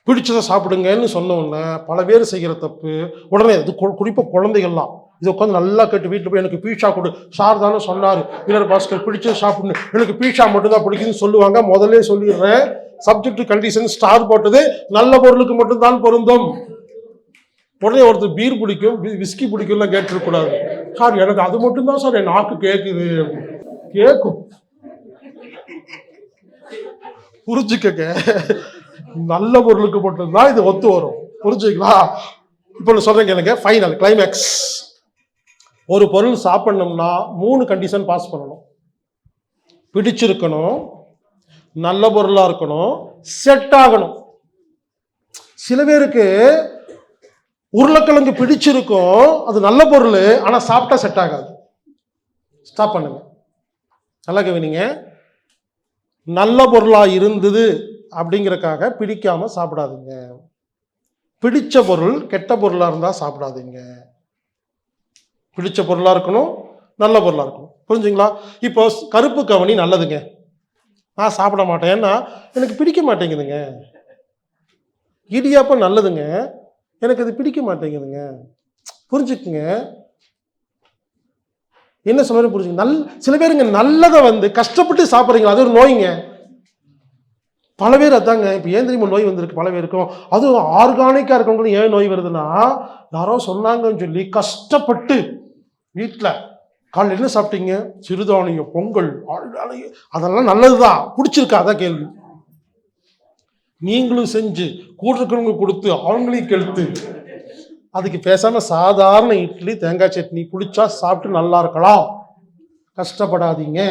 பிடிச்சதை சாப்பிடுங்கன்னு சொன்ன உடனே பல பேர் செய்கிற தப்பு, உடனே இது குறிப்பாக குழந்தைகள்லாம் இதை உட்காந்து நல்லா கேட்டு வீட்டில் போய் எனக்கு பீட்சா கொடு, சார் தானே சொன்னார் வீரர் பாஸ்கர் பிடிச்சது சாப்பிடணும், எனக்கு பீட்சா மட்டும்தான் பிடிக்குதுன்னு சொல்லுவாங்க. முதல்ல சொல்லிடுறேன், சப்ஜெக்ட் கண்டிஷன் ஸ்டார் போட்டது நல்ல பொருளுக்கு மட்டும்தான் பொருந்தும். உடனே ஒருத்தர் பீர் பிடிக்கும் விஸ்கி பிடிக்கும்லாம் கேட்டுருக்கூடாது. சார் எனக்கு அது மட்டும்தான் சார் என் நாக்கு கேட்குது. கேட்கும், புரிஞ்சுக்க. நல்ல பொருளுக்கு மட்டும்தான் இது ஒத்து வரும், புரிஞ்சுங்களா? இப்போ சொல்றேன் கேளுங்க. Final climax. ஒரு பொருள் சாப்பிடணும்னா 3 கண்டிஷன் பாஸ் பண்ணணும். பிடிச்சிருக்கணும், நல்ல பொருளா இருக்கணும், செட் ஆகணும். சில பேருக்கு உருளைக்கிழங்கு பிடிச்சிருக்கும், அது நல்ல பொருள், ஆனா சாப்பிட்டா செட் ஆகாது. ஸ்டாப் பண்ணுங்க, நல்லா கவனிங்க. நல்ல பொருளா இருந்தது அப்படிங்கிறக்காக பிடிக்காம சாப்பிடாதீங்க. பிடிச்ச பொருள் கெட்ட பொருளா இருந்தா சாப்பிடாதீங்க. பிடிச்ச பொருளா இருக்கணும், நல்ல பொருளா இருக்கணும், புரிஞ்சுங்களா? இப்போ கருப்பு கவனி நல்லதுங்க, நான் சாப்பிட மாட்டேன், ஏன்னா எனக்கு பிடிக்க மாட்டேங்குதுங்க. இடியாப்பம் நல்லதுங்க, எனக்கு அது பிடிக்க மாட்டேங்குதுங்க. புரிஞ்சுக்குங்க, என்ன சொல்ற புரிஞ்சுங்க. சில பேருங்க நல்லதை கஷ்டப்பட்டு சாப்பிட்றீங்களா, அது ஒரு நோய்ங்க. பல பேர் அதாங்க. இப்போ ஏன் தெரியுமா நோய் வந்திருக்கு பல பேருக்கும்? அதுவும் ஆர்கானிக்காக இருக்கவங்களும் ஏன் நோய் வருதுன்னா, யாரோ சொன்னாங்கன்னு சொல்லி கஷ்டப்பட்டு வீட்டில் காலையில் என்ன சாப்பிட்டீங்க, சிறுதானியம் பொங்கல், அதெல்லாம் நல்லதுதான், பிடிச்சிருக்கா, அதான் கேள்வி. நீங்களும் செஞ்சு கூட இருக்கிறவங்க கொடுத்து அவங்களையும் கெடுத்து, அதுக்கு பேசாம சாதாரண இட்லி தேங்காய் சட்னி பிடிச்சா சாப்பிட்டு நல்லா இருக்கலாம். கஷ்டப்படாதீங்க.